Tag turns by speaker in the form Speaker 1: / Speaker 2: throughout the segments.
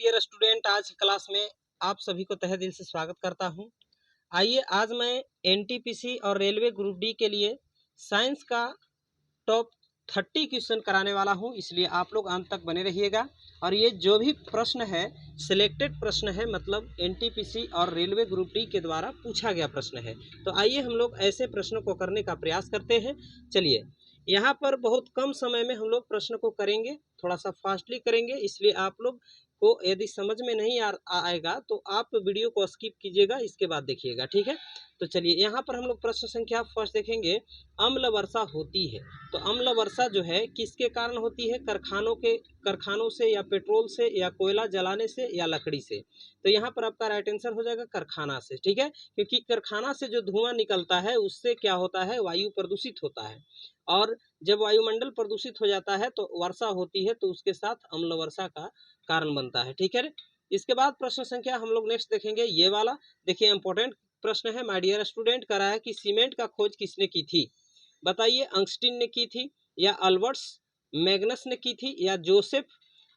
Speaker 1: Dear student, आज की class में आप सभी को तहे दिल से स्वागत करता हूं। आइए आज मैं एनटीपीसी और रेलवे ग्रुप डी के लिए साइंस का टॉप 30 क्वेश्चन कराने वाला हूं, इसलिए आप लोग अंत तक बने रहिएगा। और ये जो भी प्रश्न है सिलेक्टेड प्रश्न है, मतलब एनटीपीसी और रेलवे ग्रुप डी के द्वारा पूछा गया प्रश्न है। तो आइए हम लोग ऐसे प्रश्नों को करने का प्रयास करते हैं। चलिए, यहाँ पर बहुत कम समय में हम लोग प्रश्न को करेंगे, थोड़ा सा फास्टली करेंगे, इसलिए आप लोग को यदि समझ में नहीं आएगा तो आप वीडियो को स्किप कीजिएगा, इसके बाद देखिएगा, ठीक है। तो चलिए यहाँ पर हम लोग प्रश्न संख्या फर्स्ट देखेंगे। अम्ल वर्षा होती है, तो अम्ल वर्षा जो है किसके कारण होती है? कारखानों से या पेट्रोल से या कोयला जलाने से या लकड़ी से। तो यहाँ पर आपका राइट आंसर हो जाएगा कारखाना से, ठीक है। क्योंकि कारखाना से जो धुआं निकलता है उससे क्या होता है? वायु प्रदूषित होता है, और जब वायुमंडल प्रदूषित हो जाता है तो वर्षा होती है, तो उसके साथ अम्ल वर्षा का कारण बनता है, ठीक है। इसके बाद प्रश्न संख्या हम लोग नेक्स्ट देखेंगे, ये वाला देखिए इंपॉर्टेंट प्रश्न है माय डियर स्टूडेंट। कह रहा है कि सीमेंट का खोज किसने की थी? बताइए, अंगस्टीन ने की थी, या अल्बर्ट्स मैग्नस ने की थी, या जोसेफ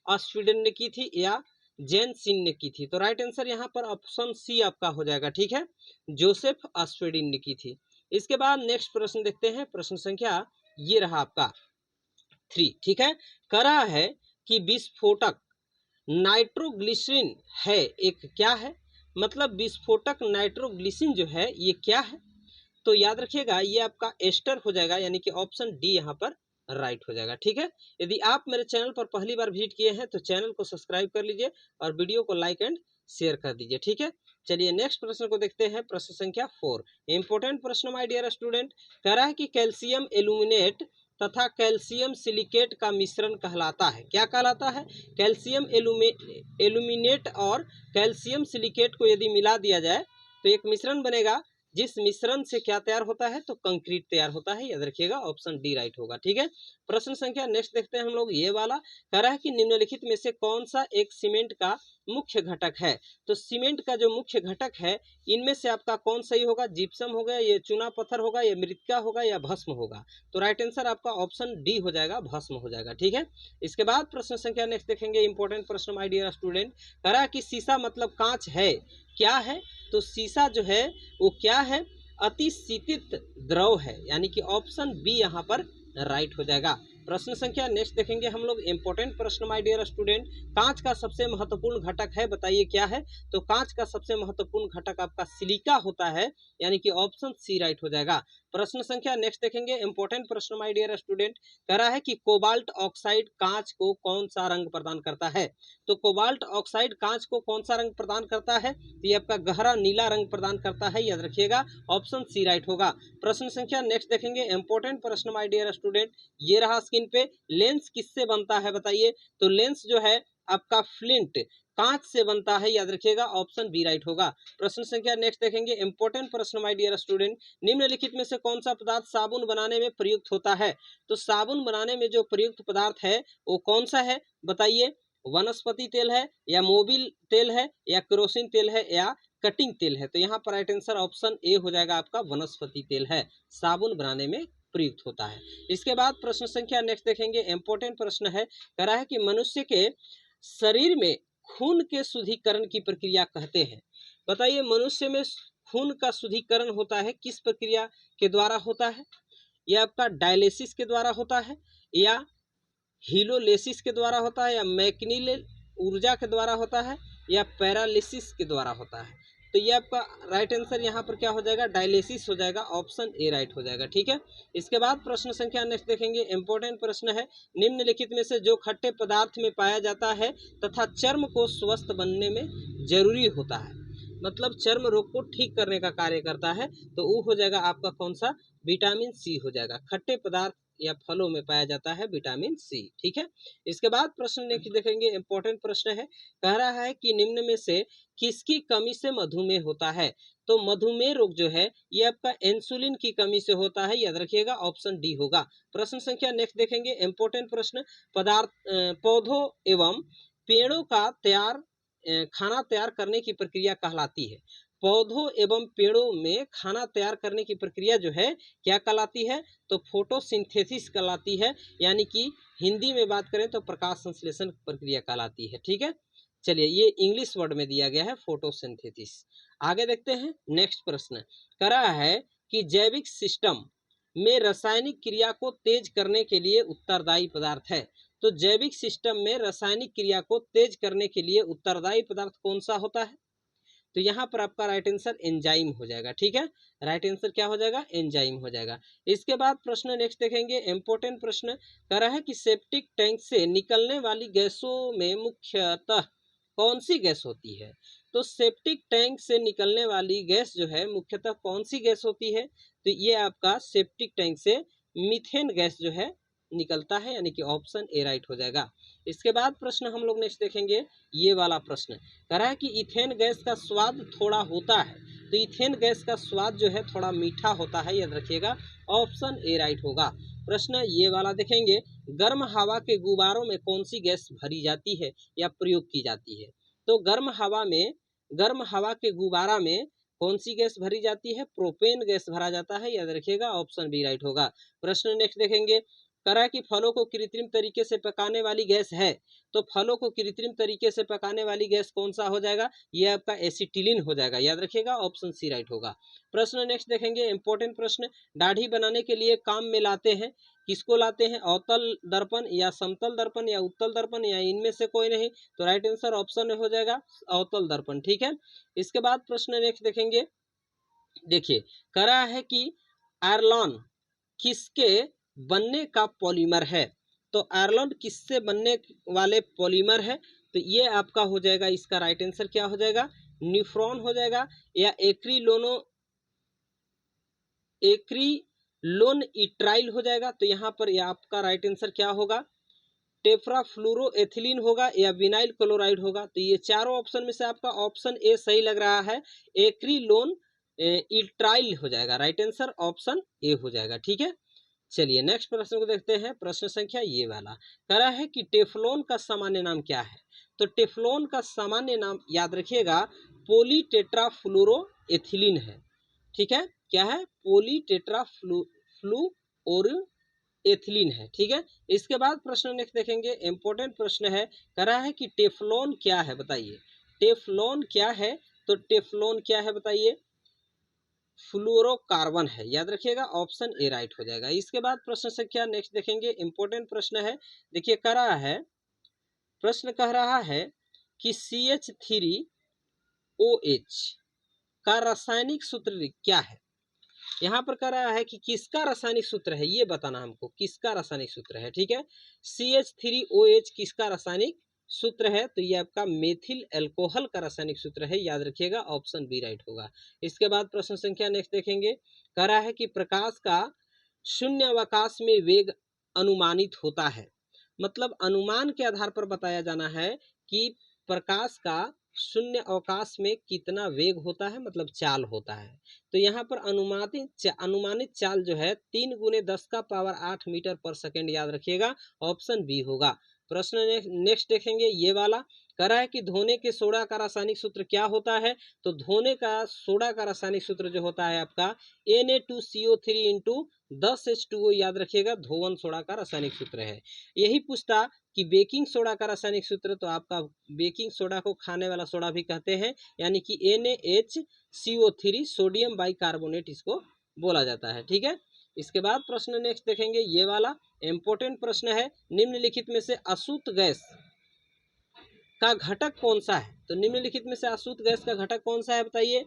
Speaker 1: ऑस्वीडेन ने की थी, या जेन सिन ने की थी। तो राइट आंसर यहाँ पर ऑप्शन सी आपका हो जाएगा, ठीक है, जोसेफ ऑस्वीडेन ने की थी। इसके बाद नेक्स्ट प्रश्न देखते हैं, प्रश्न संख्या ये रहा आपका 3, ठीक है। कह रहा है कि विस्फोटक नाइट्रोग्लिसरीन है एक क्या है? मतलब विस्फोटक नाइट्रोग्लिसरीन जो है ये क्या है? तो याद रखिएगा ये आपका एस्टर हो जाएगा, यानी कि ऑप्शन डी यहाँ पर राइट हो जाएगा, ठीक है। यदि आप मेरे चैनल पर पहली बार विजिट किए हैं तो चैनल को सब्सक्राइब कर लीजिए और वीडियो को लाइक एंड शेयर कर दीजिए, ठीक है। चलिए नेक्स्ट प्रश्न को देखते हैं, प्रश्न संख्या 4, इंपोर्टेंट प्रश्न माय डियर स्टूडेंट। कह रहा है कि कैल्शियम एल्यूमिनेट तथा कैल्शियम सिलिकेट का मिश्रण कहलाता है, क्या कहलाता है? कैल्शियम एल्यूमिनेट और कैल्शियम सिलिकेट को यदि मिला दिया जाए तो एक मिश्रण बनेगा, जिस मिश्रण से क्या तैयार होता है? तो कंक्रीट तैयार होता है, याद रखिएगा ऑप्शन डी राइट होगा, ठीक है। प्रश्न संख्या नेक्स्ट देखते हैं हम लोग, ये वाला कह रहा है कि निम्नलिखित में से कौन सा एक सीमेंट का मुख्य घटक है? तो सीमेंट का जो मुख्य घटक है इनमें से आपका कौन सही होगा? जिप्सम होगा, ये चूना पत्थर होगा, या मृतिका होगा, या भस्म होगा। तो राइट आंसर आपका ऑप्शन डी हो जाएगा, भस्म हो जाएगा, ठीक है। इसके बाद प्रश्न संख्या नेक्स्ट देखेंगे, इंपॉर्टेंट प्रश्न माय डियर स्टूडेंट। कह रहा है कि शीशा मतलब कांच है, क्या है? तो शीशा जो है वो क्या है? अतिशीतित द्रव है, यानी कि ऑप्शन बी यहाँ पर राइट हो जाएगा। प्रश्न संख्या नेक्स्ट देखेंगे हम लोग, इंपॉर्टेंट प्रश्न माय डियर स्टूडेंट। कांच का सबसे महत्वपूर्ण घटक है, बताइए क्या है? तो कांच का सबसे महत्वपूर्ण घटक आपका सिलिका होता है, यानी कि ऑप्शन सी राइट हो जाएगा। प्रश्न संख्या नेक्स्ट देखेंगे, इंपॉर्टेंट प्रश्न माय डियर स्टूडेंट। कह रहा है कि कोबाल्ट ऑक्साइड कांच को कौन सा रंग प्रदान करता है? तो कोबाल्ट ऑक्साइड कांच को कौन सा रंग प्रदान करता है? तो ये आपका गहरा नीला रंग प्रदान करता है, याद रखिएगा ऑप्शन सी राइट होगा। प्रश्न संख्या नेक्स्ट देखेंगे, इंपॉर्टेंट प्रश्न माय डियर स्टूडेंट। ये रहा स्क्रीन पे, लेंस किससे बनता है बताइए? तो लेंस जो है आपका फ्लिंट कांच से बनता है, याद रखिएगा ऑप्शन बी राइट होगा। प्रश्न संख्या नेक्स्ट देखेंगे, इंपॉर्टेंट प्रश्न माय डियर स्टूडेंट। निम्नलिखित में से कौन सा पदार्थ साबुन बनाने में प्रयुक्त होता है? तो साबुन बनाने में जो प्रयुक्त पदार्थ है वो कौन सा है बताइए? वनस्पति तेल है, या मोबिल तेल है, या केरोसिन तेल है, या कटिंग तेल है। तो यहाँ पर राइट आंसर ऑप्शन ए हो जाएगा आपका, वनस्पति तेल है, साबुन बनाने में प्रयुक्त होता है। इसके बाद प्रश्न संख्या नेक्स्ट देखेंगे, इंपॉर्टेंट प्रश्न है। कह रहा है कि मनुष्य के शरीर में खून के शुद्धिकरण की प्रक्रिया कहते हैं। बताइए, मनुष्य में खून का शुद्धिकरण होता है किस प्रक्रिया के द्वारा होता है? यह आपका डायलिसिस के द्वारा होता है, या हीलोलेसिस के द्वारा होता है, या मैकेनिकल ऊर्जा के द्वारा होता है, या पैरालिसिस के द्वारा होता है। तो ये आपका राइट आंसर यहाँ पर क्या हो जाएगा? डायलिसिस हो जाएगा, ऑप्शन ए राइट हो जाएगा, ठीक है। इसके बाद प्रश्न संख्या नेक्स्ट देखेंगे, इंपॉर्टेंट प्रश्न है। निम्नलिखित में से जो खट्टे पदार्थ में पाया जाता है तथा चर्म को स्वस्थ बनने में जरूरी होता है, मतलब चर्म रोग को ठीक करने का कार्य करता है, तो वो हो जाएगा आपका कौन सा? विटामिन सी हो जाएगा। खट्टे पदार्थ या फलों में पाया जाता है विटामिन सी, ठीक है। इसके बाद प्रश्न नेक्स्ट देखेंगे, इंपॉर्टेंट प्रश्न है। कह रहा है कि निम्न में से किसकी कमी से मधुमेह होता है? तो मधुमेह रोग जो है ये आपका इंसुलिन की कमी से होता है, याद रखिएगा ऑप्शन डी होगा। प्रश्न संख्या नेक्स्ट देखेंगे, इंपॉर्टेंट प्रश्न। पौधों एवं पेड़ों का खाना तैयार करने की प्रक्रिया कहलाती है। पौधों एवं पेड़ों में खाना तैयार करने की प्रक्रिया जो है क्या कहलाती है? तो फोटोसिंथेसिस कहलाती है, यानी कि हिंदी में बात करें तो प्रकाश संश्लेषण प्रक्रिया कहलाती है, ठीक है। चलिए ये इंग्लिश वर्ड में दिया गया है फोटोसिंथेसिस। आगे देखते हैं नेक्स्ट प्रश्न। कह रहा है कि जैविक सिस्टम में रासायनिक क्रिया को तेज करने के लिए उत्तरदायी पदार्थ है। तो जैविक सिस्टम में रासायनिक क्रिया को तेज करने के लिए उत्तरदायी पदार्थ कौन सा होता है? तो यहाँ पर आपका राइट आंसर एंजाइम हो जाएगा। ठीक है, राइट आंसर क्या हो जाएगा? एंजाइम हो जाएगा। इसके बाद प्रश्न नेक्स्ट देखेंगे, इंपॉर्टेंट प्रश्न कह रहा है कि सेप्टिक टैंक से निकलने वाली गैसों में मुख्यतः कौन सी गैस होती है? तो सेप्टिक टैंक से निकलने वाली गैस जो है मुख्यतः कौन सी गैस होती है? तो ये आपका सेप्टिक टैंक से मीथेन गैस जो है निकलता है, यानी कि ऑप्शन ए राइट हो जाएगा। इसके बाद प्रश्न हम लोग नेक्स्ट देखेंगे, ये वाला प्रश्न कह रहा है कि इथेन गैस का स्वाद थोड़ा होता है। तो इथेन गैस का स्वाद जो है थोड़ा मीठा होता है, याद रखिएगा, ऑप्शन ए राइट होगा। प्रश्न ये वाला देखेंगे, गर्म हवा के गुब्बारों में कौन सी गैस भरी जाती है या प्रयोग की जाती है? तो गर्म हवा के गुब्बारा में कौन सी गैस भरी जाती है? प्रोपेन गैस भरा जाता है, याद रखिएगा, ऑप्शन बी राइट होगा। प्रश्न नेक्स्ट देखेंगे, कह रहा है कि फलों को कृत्रिम तरीके से पकाने वाली गैस है। तो फलों को कृत्रिम तरीके से पकाने वाली गैस कौन सा हो जाएगा? ये आपका एसिटिलीन हो जाएगा, याद रखिएगा, ऑप्शन सी राइट होगा। प्रश्न नेक्स्ट देखेंगे, इंपॉर्टेंट प्रश्न, दाढ़ी बनाने के लिए काम में लाते हैं, किसको लाते हैं? अवतल दर्पण या समतल दर्पण या उत्तल दर्पण या इनमें से कोई नहीं। तो राइट आंसर ऑप्शन हो जाएगा अवतल दर्पण। ठीक है, इसके बाद प्रश्न नेक्स्ट देखेंगे, देखिए कह रहा है कि आयरलॉन किसके बनने का पॉलीमर है? तो आयरलॉन किससे बनने वाले पॉलीमर है? तो ये आपका हो जाएगा, इसका राइट आंसर क्या हो जाएगा? न्यूफ्रॉन हो जाएगा या एक्रिलोन इट्राइल हो जाएगा। तो यहाँ पर यह आपका राइट आंसर क्या होगा? टेफ्राफ्लूरोएथिलीन होगा या विनाइल क्लोराइड होगा। तो ये चारों ऑप्शन में से आपका ऑप्शन ए सही लग रहा है, एक्रिलोन इट्राइल हो जाएगा। राइट आंसर ऑप्शन ए हो जाएगा। ठीक है, चलिए नेक्स्ट प्रश्न को देखते हैं। प्रश्न संख्या ये वाला कह रहा है कि टेफ्लॉन का सामान्य नाम क्या है? तो टेफ्लॉन का सामान्य नाम याद रखिएगा पॉलीटेट्राफ्लोरोएथिलीन है। ठीक है, क्या है? पॉलीटेट्राफ्लोरोएथिलीन है। ठीक है, इसके बाद प्रश्न नेक्स्ट देखेंगे, इंपॉर्टेंट प्रश्न है, कह रहा है कि टेफ्लॉन क्या है? बताइए टेफ्लॉन क्या है? तो टेफ्लॉन क्या है बताइए? फ्लोरोकार्बन है, याद रखिएगा, ऑप्शन ए राइट हो जाएगा। इसके बाद प्रश्न संख्या नेक्स्ट देखेंगे, इंपॉर्टेंट प्रश्न है, देखिए कह रहा है, प्रश्न कह रहा है कि CH3OH का रासायनिक सूत्र क्या है? यहाँ पर कह रहा है कि किसका रासायनिक सूत्र है, ये बताना हमको, किसका रासायनिक सूत्र है। ठीक है, CH3OH किसका रासायनिक सूत्र है? तो ये आपका मेथिल अल्कोहल का रासायनिक सूत्र है, याद रखिएगा, ऑप्शन बी राइट होगा। इसके बाद प्रश्न संख्या नेक्स्ट देखेंगे, कह रहा है कि प्रकाश का शून्य अवकाश में वेग अनुमानित होता है। मतलब अनुमान के आधार पर बताया जाना है कि प्रकाश का शून्य अवकाश में कितना वेग होता है, मतलब चाल होता है। तो यहाँ पर अनुमानित चाल जो है 3 × 10⁸ मीटर पर सेकेंड, याद रखिएगा, ऑप्शन बी होगा। प्रश्न नेक्स्ट देखेंगे, ये वाला कह रहा है कि धोने के सोडा का रासायनिक सूत्र क्या होता है? तो धोने का सोडा का रासायनिक सूत्र जो होता है आपका Na2CO3 × 10H2O, याद रखिएगा, धोवन सोडा का रासायनिक सूत्र है। यही पूछता कि बेकिंग सोडा का रासायनिक सूत्र, तो आपका बेकिंग सोडा को खाने वाला सोडा भी कहते हैं, यानी कि NaHCO3 सोडियम बाइकार्बोनेट इसको बोला जाता है। ठीक है, इसके बाद प्रश्न नेक्स्ट देखेंगे, ये वाला इंपॉर्टेंट प्रश्न है, निम्नलिखित में से अशुद्ध गैस का घटक कौन सा है? तो निम्नलिखित में से अशुद्ध गैस का घटक कौन सा है बताइए?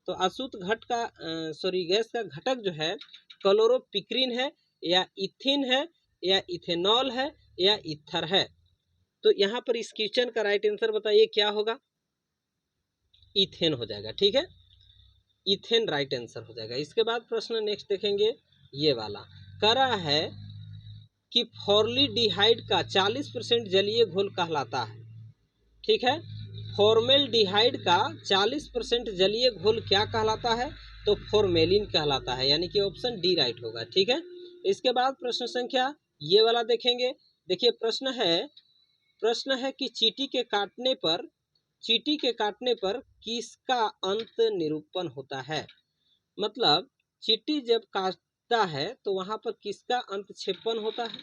Speaker 1: तो अशुद्ध गैस का घटक जो है क्लोरोपिक्रीन है या इथिन है या इथेनॉल है या ईथर है। तो यहाँ पर इस क्वेश्चन का राइट आंसर बताइए क्या होगा? इथेन हो जाएगा। ठीक है, इथेन राइट आंसर हो जाएगा। इसके बाद प्रश्न नेक्स्ट देखेंगे, ये वाला कह रहा है कि फॉर्मल्डिहाइड का 40% जलीय घोल कहलाता है। ठीक है, फॉर्मल्डिहाइड का 40% जलीय घोल क्या कहलाता है? तो फॉर्मेलिन कहलाता है, यानी कि ऑप्शन डी राइट होगा। ठीक है, इसके बाद प्रश्न संख्या ये वाला देखेंगे, देखिए प्रश्न है कि चींटी के काटने पर किसका अंत निरूपण होता है? मतलब चींटी जब काटता है तो वहां पर किसका अंत छेपन होता है?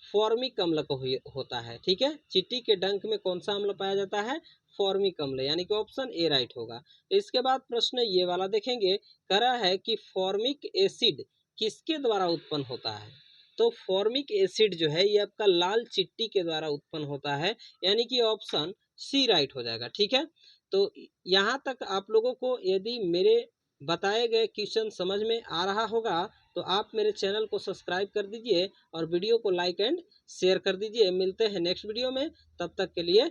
Speaker 1: फॉर्मिक अम्ल को होता है। ठीक है, चींटी के डंक में कौन सा अम्ल पाया जाता है? फॉर्मिक अम्ल, यानी कि ऑप्शन ए राइट होगा। इसके बाद प्रश्न ये वाला देखेंगे, कह रहा है कि फॉर्मिक एसिड किसके द्वारा उत्पन्न होता है? तो फॉर्मिक एसिड जो है ये आपका लाल चिट्टी के द्वारा उत्पन्न होता है, यानी कि ऑप्शन सी राइट हो जाएगा। ठीक है, तो यहाँ तक आप लोगों को यदि मेरे बताए गए क्वेश्चन समझ में आ रहा होगा तो आप मेरे चैनल को सब्सक्राइब कर दीजिए और वीडियो को लाइक एंड शेयर कर दीजिए। मिलते हैं नेक्स्ट वीडियो में, तब तक के लिए